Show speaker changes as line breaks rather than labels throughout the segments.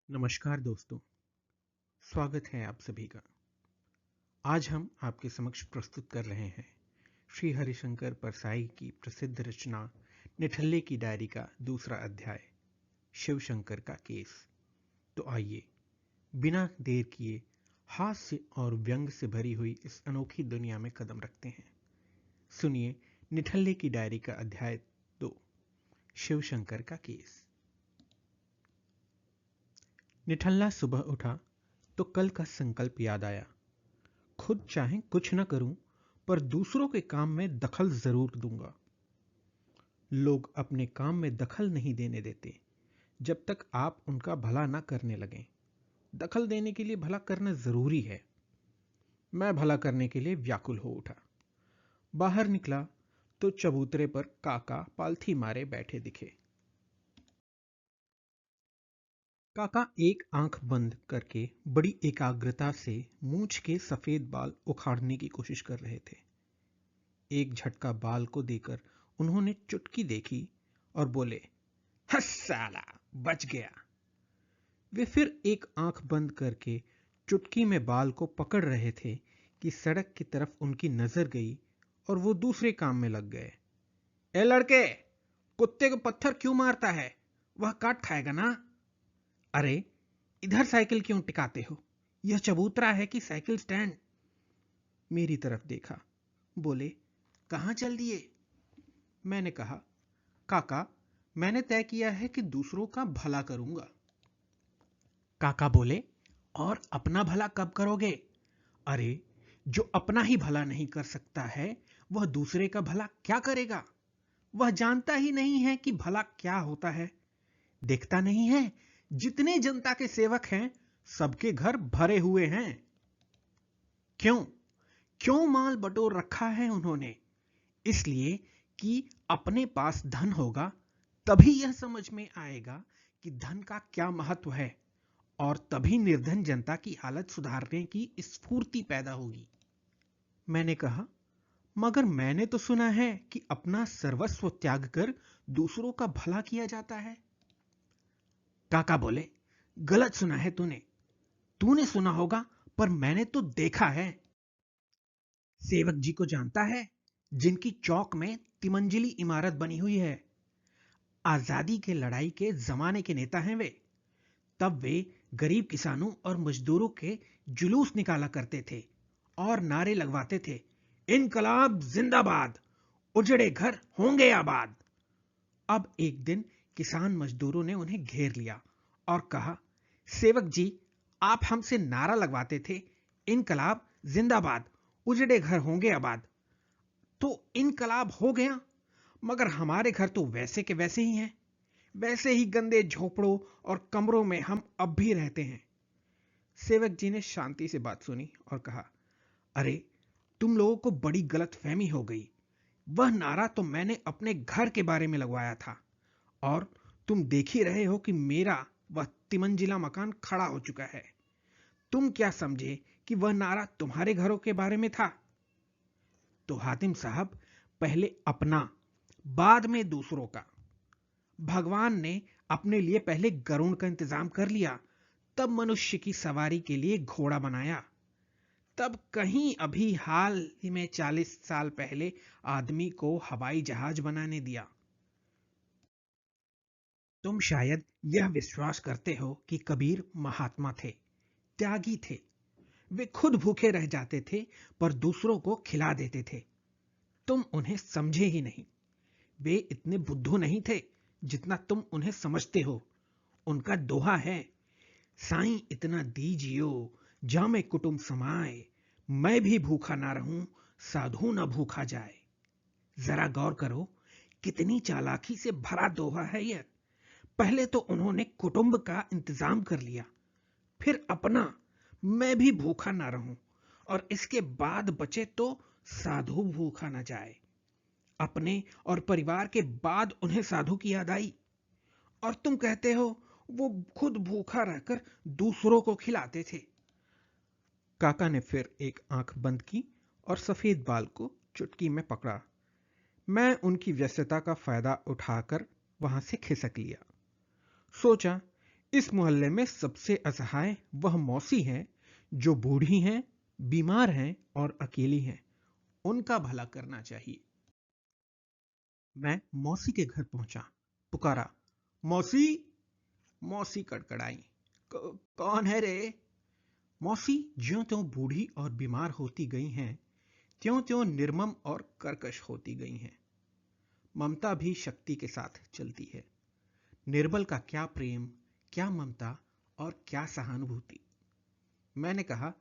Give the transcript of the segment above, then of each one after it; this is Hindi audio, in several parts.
नमस्कार दोस्तों, स्वागत है आप सभी का। आज हम आपके समक्ष प्रस्तुत कर रहे हैं श्री हरिशंकर परसाई की प्रसिद्ध रचना निठल्ले की डायरी का दूसरा अध्याय, शिव शंकर का केस। तो आइए बिना देर किए हास्य और व्यंग से भरी हुई इस अनोखी दुनिया में कदम रखते हैं। सुनिए निठल्ले की डायरी का अध्याय 2, शिव शंकर का केस। निठल्ला सुबह उठा तो कल का संकल्प याद आया। खुद चाहे कुछ न करूं, पर दूसरों के काम में दखल जरूर दूंगा। लोग अपने काम में दखल नहीं देने देते जब तक आप उनका भला न करने लगें। दखल देने के लिए भला करना जरूरी है। मैं भला करने के लिए व्याकुल हो उठा। बाहर निकला तो चबूतरे पर काका पालथी मारे बैठे दिखे। काका एक आंख बंद करके बड़ी एकाग्रता से मूंछ के सफेद बाल उखाड़ने की कोशिश कर रहे थे। एक झटका बाल को देकर उन्होंने चुटकी देखी और बोले, हस साला, बच गया। वे फिर एक आंख बंद करके चुटकी में बाल को पकड़ रहे थे कि सड़क की तरफ उनकी नजर गई और वो दूसरे काम में लग गए। ए लड़के, कुत्ते को पत्थर क्यों मारता है? वह काट खाएगा ना। अरे इधर साइकिल क्यों टिकाते हो? यह चबूतरा है कि साइकिल स्टैंड? मेरी तरफ देखा, बोले, कहां चल दिए? मैंने कहा, काका, मैंने तय किया है कि दूसरों का भला करूंगा। काका बोले, और अपना भला कब करोगे? अरे जो अपना ही भला नहीं कर सकता है वह दूसरे का भला क्या करेगा? वह जानता ही नहीं है कि भला क्या होता है। देखता नहीं है जितने जनता के सेवक हैं सबके घर भरे हुए हैं। क्यों क्यों माल बटोर रखा है उन्होंने? इसलिए कि अपने पास धन होगा तभी यह समझ में आएगा कि धन का क्या महत्व है, और तभी निर्धन जनता की हालत सुधारने की स्फूर्ति पैदा होगी। मैंने कहा, मगर मैंने तो सुना है कि अपना सर्वस्व त्याग कर दूसरों का भला किया जाता है। काका बोले, गलत सुना है तूने। तूने सुना होगा पर मैंने तो देखा है। सेवक जी को जानता है, जिनकी चौक में तिमंजिली इमारत बनी हुई है। आजादी के लड़ाई के जमाने के नेता हैं वे। तब वे गरीब किसानों और मजदूरों के जुलूस निकाला करते थे और नारे लगवाते थे, इनकलाब जिंदाबाद, उजड़े घर होंगे आबाद। अब एक दिन किसान मजदूरों ने उन्हें घेर लिया और कहा, सेवक जी, आप हमसे नारा लगवाते थे, इनकलाब जिंदाबाद, उजड़े घर होंगे आबाद। तो इनकलाब हो गया, मगर हमारे घर तो वैसे के वैसे ही हैं। वैसे ही गंदे झोपड़ों और कमरों में हम अब भी रहते हैं। सेवक जी ने शांति से बात सुनी और कहा, अरे तुम लोगों को बड़ी गलतफहमी हो गई। वह नारा तो मैंने अपने घर के बारे में लगवाया था, और तुम देख ही रहे हो कि मेरा वह तिमंजिला मकान खड़ा हो चुका है। तुम क्या समझे कि वह नारा तुम्हारे घरों के बारे में था? तो हातिम साहब, पहले अपना, बाद में दूसरों का। भगवान ने अपने लिए पहले गरुड़ का इंतजाम कर लिया, तब मनुष्य की सवारी के लिए घोड़ा बनाया। तब कहीं अभी हाल ही में 40 साल पहले आदमी को हवाई जहाज बनाने दिया। तुम शायद यह विश्वास करते हो कि कबीर महात्मा थे, त्यागी थे। वे खुद भूखे रह जाते थे पर दूसरों को खिला देते थे। तुम उन्हें समझे ही नहीं। वे इतने बुद्धू नहीं थे जितना तुम उन्हें समझते हो। उनका दोहा है, साईं इतना दीजियो जामे कुटुंब समाए, मैं भी भूखा ना रहूं साधु ना भूखा जाए। जरा गौर करो, कितनी चालाकी से भरा दोहा है यह। पहले तो उन्होंने कुटुंब का इंतजाम कर लिया, फिर अपना, मैं भी भूखा ना रहूं, और इसके बाद बचे तो साधु भूखा ना जाए। अपने और परिवार के बाद उन्हें साधु की याद आई, और तुम कहते हो वो खुद भूखा रहकर दूसरों को खिलाते थे। काका ने फिर एक आंख बंद की और सफेद बाल को चुटकी में पकड़ा। मैं उनकी व्यस्तता का फायदा उठाकर वहां से खिसक लिया। सोचा, इस मोहल्ले में सबसे असहाय वह मौसी है जो बूढ़ी हैं, बीमार हैं और अकेली हैं। उनका भला करना चाहिए। मैं मौसी के घर पहुंचा, पुकारा, मौसी। मौसी कड़कड़ाई, कौन है रे?" मौसी ज्यों त्यों बूढ़ी और बीमार होती गई हैं, त्यों त्यों निर्मम और कर्कश होती गई हैं। ममता भी शक्ति के साथ चलती है। निर्बल का क्या प्रेम, क्या ममता और क्या सहानुभूति। मैंने कहा,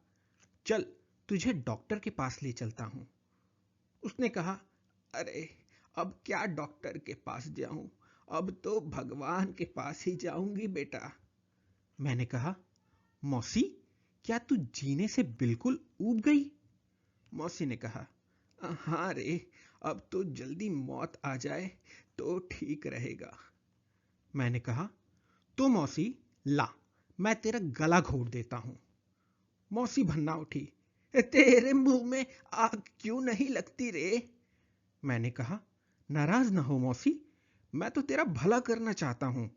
चल तुझे डॉक्टर के पास ले चलता हूं। उसने कहा, अरे अब क्या डॉक्टर के पास जाऊं, अब तो भगवान के पास ही जाऊंगी बेटा। मैंने कहा, मौसी क्या तू जीने से बिल्कुल ऊब गई? मौसी ने कहा, हाँ रे, अब तो जल्दी मौत आ जाए तो ठीक रहेगा। मैंने कहा, तो मौसी ला, मैं तेरा गला घोट देता हूं। मौसी भन्ना उठी, तेरे मुंह में आग क्यों नहीं लगती रे? मैंने कहा, नाराज ना हो मौसी, मैं तो तेरा भला करना चाहता हूं।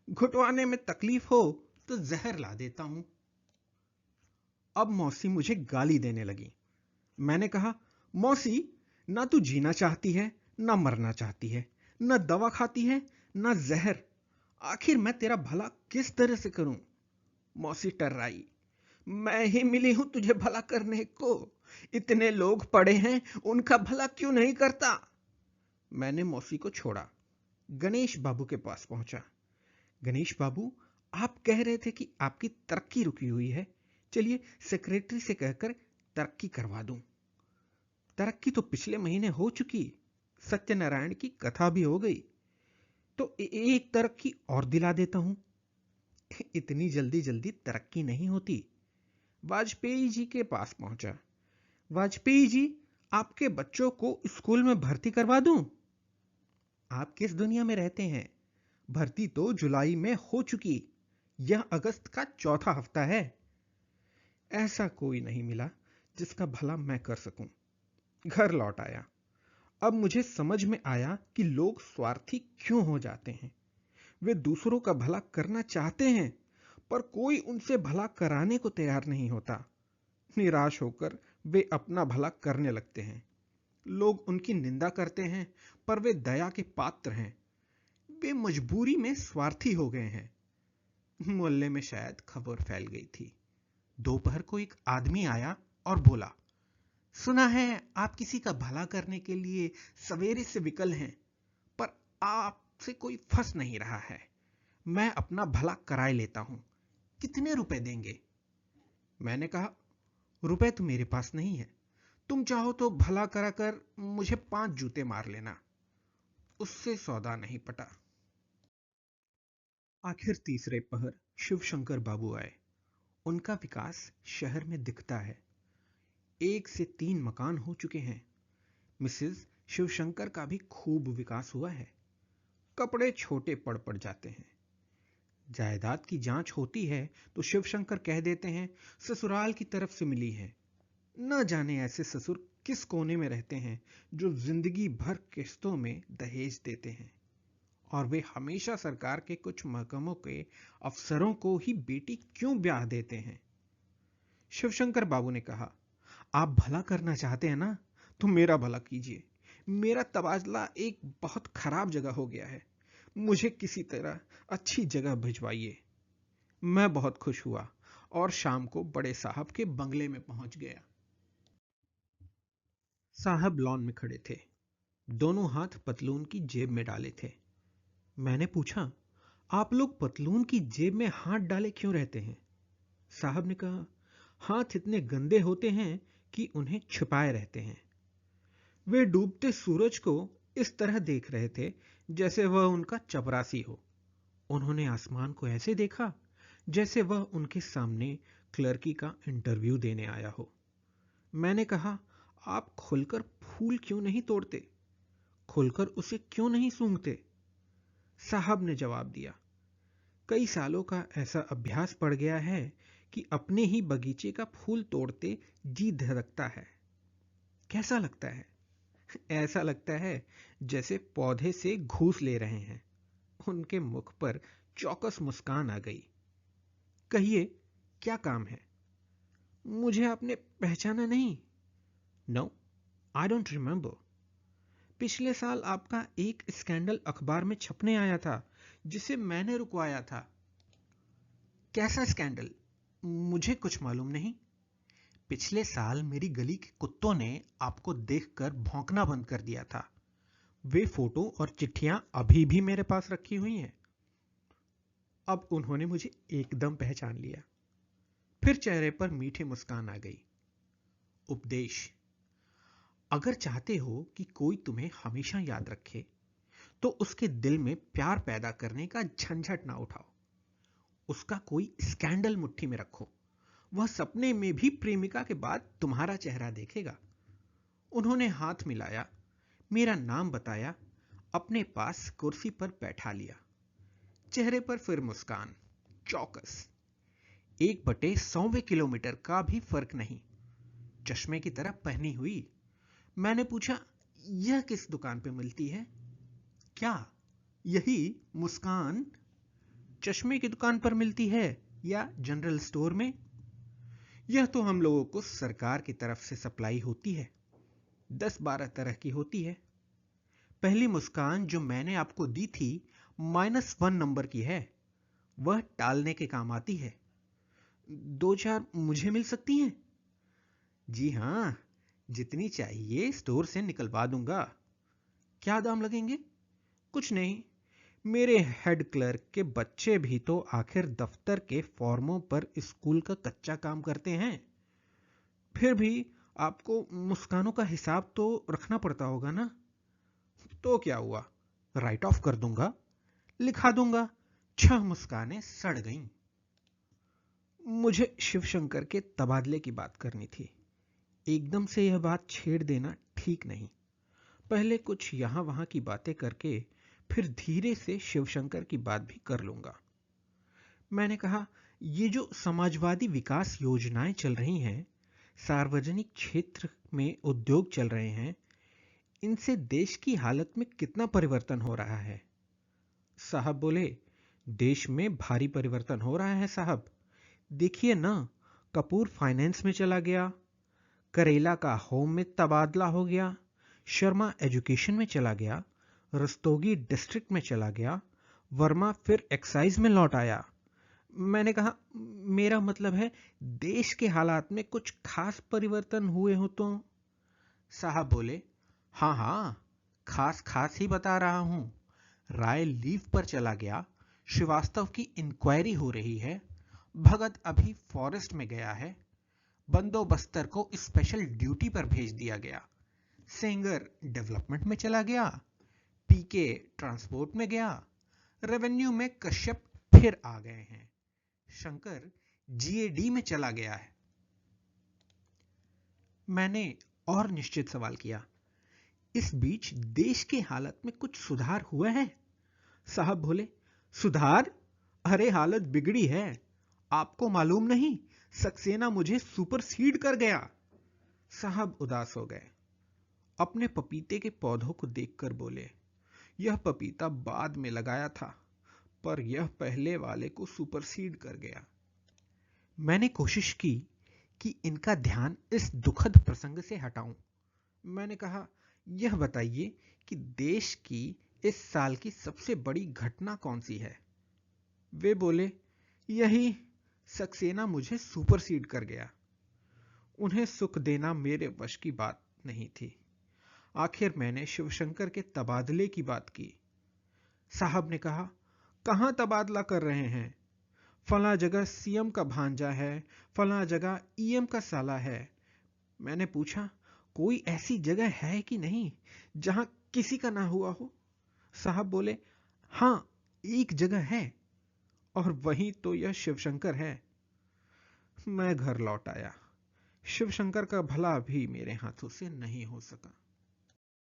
घुटवाने में तकलीफ हो तो जहर ला देता हूं। अब मौसी मुझे गाली देने लगी। मैंने कहा, मौसी ना तू जीना चाहती है, ना मरना चाहती है, ना दवा खाती है, ना जहर। आखिर मैं तेरा भला किस तरह से करूं? मौसी टर्राई, मैं ही मिली हूं तुझे भला करने को। इतने लोग पड़े हैं, उनका भला क्यों नहीं करता? मैंने मौसी को छोड़ा, गणेश बाबू के पास पहुंचा। गणेश बाबू, आप कह रहे थे कि आपकी तरक्की रुकी हुई है, चलिए सेक्रेटरी से कहकर तरक्की करवा दूं। तरक्की तो पिछले महीने हो चुकी, सत्यनारायण की कथा भी हो गई, तो एक तरक्की और दिला देता हूं। इतनी जल्दी जल्दी तरक्की नहीं होती। वाजपेयी जी के पास पहुंचा। वाजपेयी जी, आपके बच्चों को स्कूल में भर्ती करवा दूं? आप किस दुनिया में रहते हैं? भर्ती तो जुलाई में हो चुकी, यह अगस्त का चौथा हफ्ता है। ऐसा कोई नहीं मिला जिसका भला मैं कर सकूं। घर लौट आया। अब मुझे समझ में आया कि लोग स्वार्थी क्यों हो जाते हैं। वे दूसरों का भला करना चाहते हैं, पर कोई उनसे भला कराने को तैयार नहीं होता। निराश होकर वे अपना भला करने लगते हैं। लोग उनकी निंदा करते हैं, पर वे दया के पात्र हैं। वे मजबूरी में स्वार्थी हो गए हैं। मोहल्ले में शायद खबर फैल गई थी। दोपहर को एक आदमी आया और बोला, सुना है आप किसी का भला करने के लिए सवेरे से विकल हैं, पर आपसे कोई फंस नहीं रहा है। मैं अपना भला कराए लेता हूं, कितने रुपए देंगे? मैंने कहा, रुपए तो मेरे पास नहीं है, तुम चाहो तो भला कराकर मुझे 5 जूते मार लेना। उससे सौदा नहीं पटा। आखिर तीसरे पहर शिवशंकर बाबू आए। उनका विकास शहर में दिखता है। 1 से 3 मकान हो चुके हैं। मिसेस शिवशंकर का भी खूब विकास हुआ है। कपड़े छोटे पड़ जाते हैं। जायदाद की जांच होती है तो शिवशंकर कह देते हैं ससुराल की तरफ से मिली है। न जाने ऐसे ससुर किस कोने में रहते हैं जो जिंदगी भर किस्तों में दहेज देते हैं, और वे हमेशा सरकार के कुछ महकमों के अफसरों को ही बेटी क्यों ब्याह देते हैं। शिवशंकर बाबू ने कहा, आप भला करना चाहते हैं ना, तो मेरा भला कीजिए। मेरा तबादला एक बहुत खराब जगह हो गया है, मुझे किसी तरह अच्छी जगह भिजवाइए। मैं बहुत खुश हुआ और शाम को बड़े साहब के बंगले में पहुंच गया। साहब लॉन में खड़े थे, दोनों हाथ पतलून की जेब में डाले थे। मैंने पूछा, आप लोग पतलून की जेब में हाथ डाले क्यों रहते हैं? साहब ने कहा, हाथ इतने गंदे होते हैं कि उन्हें छिपाए रहते हैं। वे डूबते सूरज को इस तरह देख रहे थे जैसे वह उनका चपरासी हो। उन्होंने आसमान को ऐसे देखा जैसे वह उनके सामने क्लर्की का इंटरव्यू देने आया हो। मैंने कहा, आप खुलकर फूल क्यों नहीं तोड़ते? खुलकर उसे क्यों नहीं सूंघते? साहब ने जवाब दिया, कई सालों का ऐसा अभ्यास पड़ गया है कि अपने ही बगीचे का फूल तोड़ते जी धड़कता है। कैसा लगता है? ऐसा लगता है जैसे पौधे से घूस ले रहे हैं। उनके मुख पर चौकस मुस्कान आ गई। कहिए, क्या काम है? मुझे आपने पहचाना नहीं? No, I don't remember. पिछले साल आपका एक स्कैंडल अखबार में छपने आया था, जिसे मैंने रुकवाया था। कैसा स्कैंडल? मुझे कुछ मालूम नहीं। पिछले साल मेरी गली के कुत्तों ने आपको देखकर भौंकना बंद कर दिया था। वे फोटो और चिट्ठियां अभी भी मेरे पास रखी हुई हैं। अब उन्होंने मुझे एकदम पहचान लिया। फिर चेहरे पर मीठी मुस्कान आ गई। उपदेश: अगर चाहते हो कि कोई तुम्हें हमेशा याद रखे, तो उसके दिल में प्यार पैदा करने का झंझट ना उठाओ। उसका कोई स्कैंडल मुट्ठी में रखो, वह सपने में भी प्रेमिका के बाद तुम्हारा चेहरा देखेगा। उन्होंने हाथ मिलाया, मेरा नाम बताया, अपने पास कुर्सी पर बैठा लिया। चेहरे पर फिर मुस्कान। चौकस। 1/100 किलोमीटर का भी फर्क नहीं। चश्मे की तरह पहनी हुई। मैंने पूछा, यह किस दुकान पे मिलती है? क्या यही मुस्कान चश्मे की दुकान पर मिलती है या जनरल स्टोर में? यह तो हम लोगों को सरकार की तरफ से सप्लाई होती है। 10-12 तरह की होती है। पहली मुस्कान जो मैंने आपको दी थी -1 नंबर की है। वह टालने के काम आती है। 2-4 मुझे मिल सकती हैं? जी हां, जितनी चाहिए स्टोर से निकलवा दूंगा। क्या दाम लगेंगे? कुछ नहीं, मेरे हेड क्लर्क के बच्चे भी तो आखिर दफ्तर के फॉर्मों पर स्कूल का कच्चा काम करते हैं। फिर भी आपको मुस्कानों का हिसाब तो रखना पड़ता होगा ना? तो क्या हुआ, राइट ऑफ कर दूंगा, लिखा दूंगा। 6 मुस्कानें सड़ गईं। मुझे शिवशंकर के तबादले की बात करनी थी। एकदम से यह बात छेड़ देना ठीक नहीं। पहले कुछ यहां वहां की बातें करके फिर धीरे से शिवशंकर की बात भी कर लूंगा। मैंने कहा, ये जो समाजवादी विकास योजनाएं चल रही हैं, सार्वजनिक क्षेत्र में उद्योग चल रहे हैं, इनसे देश की हालत में कितना परिवर्तन हो रहा है? साहब बोले, देश में भारी परिवर्तन हो रहा है साहब। देखिए ना, कपूर फाइनेंस में चला गया, करेला का होम में तबादला हो गया, शर्मा एजुकेशन में चला गया, रस्तोगी डिस्ट्रिक्ट में चला गया, वर्मा फिर एक्साइज में लौट आया। मैंने कहा, मेरा मतलब है देश के हालात में कुछ खास परिवर्तन हुए हो तो? साहब बोले, हाँ हाँ, खास खास ही बता रहा हूं। राय लीव पर चला गया, श्रीवास्तव की इंक्वायरी हो रही है, भगत अभी फॉरेस्ट में गया है, बंदोबस्तर को स्पेशल ड्यूटी पर भेज दिया गया, सेंगर डेवलपमेंट में चला गया, पीके ट्रांसपोर्ट में गया, रेवेन्यू में कश्यप फिर आ गए हैं, शंकर जीएडी में चला गया है। मैंने और निश्चित सवाल किया, इस बीच देश के हालत में कुछ सुधार हुआ है? साहब बोले, सुधार? अरे हालत बिगड़ी है। आपको मालूम नहीं, सक्सेना मुझे सुपरसीड कर गया। साहब उदास हो गए। अपने पपीते के पौधों को देखकर बोले, यह पपीता बाद में लगाया था, पर यह पहले वाले को सुपरसीड कर गया। मैंने कोशिश की कि इनका ध्यान इस दुखद प्रसंग से हटाऊं। मैंने कहा, यह बताइए कि देश की इस साल की सबसे बड़ी घटना कौन सी है? वे बोले, यही, सक्सेना मुझे सुपरसीड कर गया। उन्हें सुख देना मेरे वश की बात नहीं थी। आखिर मैंने शिवशंकर के तबादले की बात की। साहब ने कहा, कहां तबादला कर रहे हैं? फला जगह सीएम का भांजा है, फला जगह ईएम का साला है। मैंने पूछा, कोई ऐसी जगह है कि नहीं जहां किसी का ना हुआ हो? साहब बोले, हां, एक जगह है, और वहीं तो यह शिवशंकर है। मैं घर लौट आया। शिवशंकर का भला भी मेरे हाथों से नहीं हो सका।